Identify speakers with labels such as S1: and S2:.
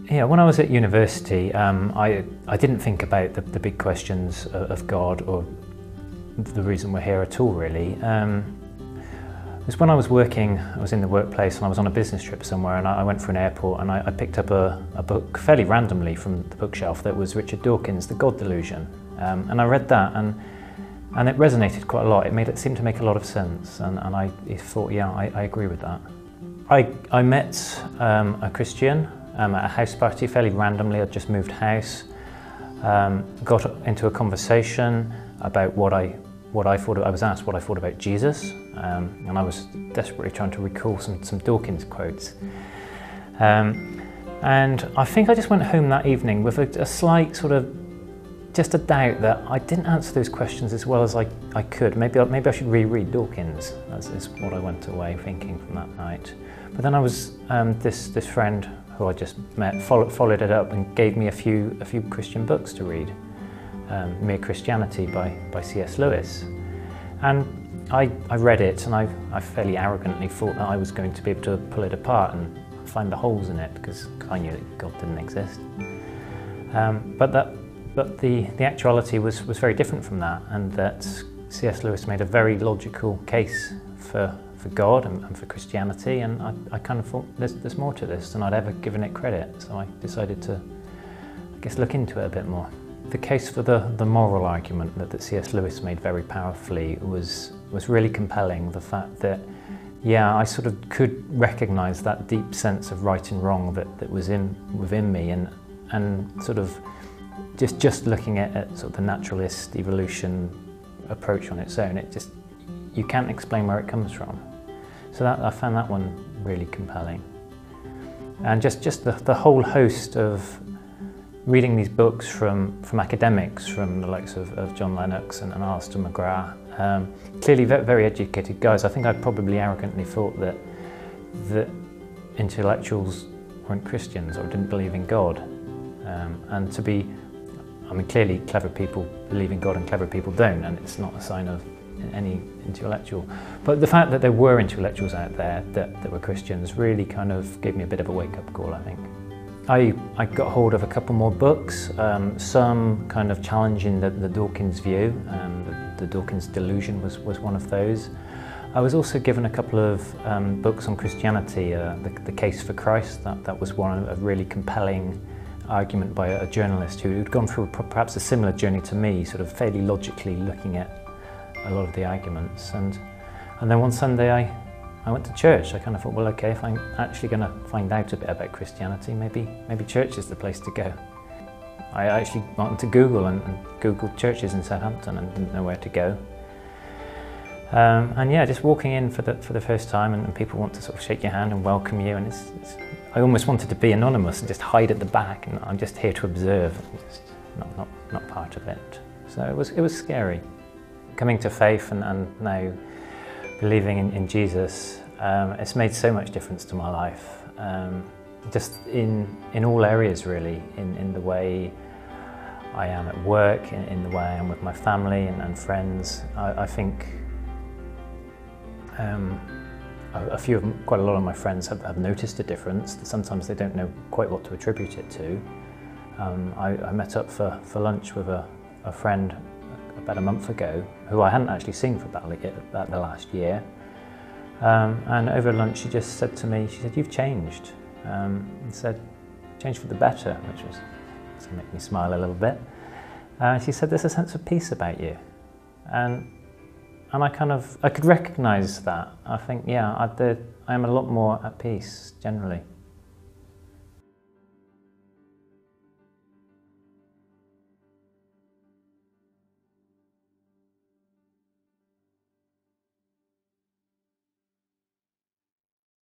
S1: Yeah, when I was at university, I didn't think about the big questions of God or the reason we're here at all, really. It was when I was working, I was in the workplace and I was on a business trip somewhere, and I went for an airport and I picked up a book fairly randomly from the bookshelf that was Richard Dawkins' The God Delusion. And I read that and it resonated quite a lot. It seemed to make a lot of sense, and I thought, yeah, I agree with that. I met a Christian at a house party fairly randomly. I'd just moved house, got into a conversation about what I thought. I was asked what I thought about Jesus, and I was desperately trying to recall some Dawkins quotes. And I think I just went home that evening with a slight sort of, just a doubt that I didn't answer those questions as well as I could. Maybe I should reread Dawkins. That's what I went away thinking from that night. But then I was, this friend who I just met followed it up and gave me a few Christian books to read. Mere Christianity by C.S. Lewis. And I read it, and I fairly arrogantly thought that I was going to be able to pull it apart and find the holes in it, because I knew that God didn't exist. But the actuality was very different from that, and that C.S. Lewis made a very logical case for God and for Christianity, and I kind of thought there's more to this than I'd ever given it credit, so I decided to, I guess, look into it a bit more. The case for the moral argument that C.S. Lewis made very powerfully was really compelling. The fact that, yeah, I sort of could recognise that deep sense of right and wrong that was within me, and sort of just looking at sort of the naturalist evolution approach on its own, you can't explain where it comes from. So I found that one really compelling. And just the whole host of reading these books from academics, from the likes of John Lennox and Alistair McGrath, clearly very educated guys. I think I probably arrogantly thought that intellectuals weren't Christians or didn't believe in God. And to be, I mean, clearly clever people believe in God and clever people don't, and it's not a sign of any intellectual. But the fact that there were intellectuals out there that were Christians really kind of gave me a bit of a wake-up call, I think. I got hold of a couple more books, some kind of challenging the Dawkins view. The Dawkins Delusion was one of those. I was also given a couple of books on Christianity, the Case for Christ. That was one, a really compelling argument by a journalist who'd gone through perhaps a similar journey to me, sort of fairly logically looking at a lot of the arguments. And then one Sunday I went to church. I kind of thought, well, okay, if I'm actually going to find out a bit about Christianity, maybe church is the place to go. I actually went to Google and Googled churches in Southampton and didn't know where to go. And yeah, just walking in for the first time, and people want to sort of shake your hand and welcome you, and I almost wanted to be anonymous and just hide at the back, and I'm just here to observe, just not part of it. So it was scary. Coming to faith and now believing in Jesus, it's made so much difference to my life. Just in all areas, really, in the way I am at work, in the way I am with my family and friends. I think quite a lot of my friends have noticed a difference. Sometimes they don't know quite what to attribute it to. I met up for lunch with a friend about a month ago, who I hadn't actually seen for about the last year. And over lunch she just said to me, she said, "You've changed." And said, "Changed for the better," which was to make me smile a little bit. She said, "There's a sense of peace about you." And I could recognise that. I think, yeah, I am a lot more at peace generally.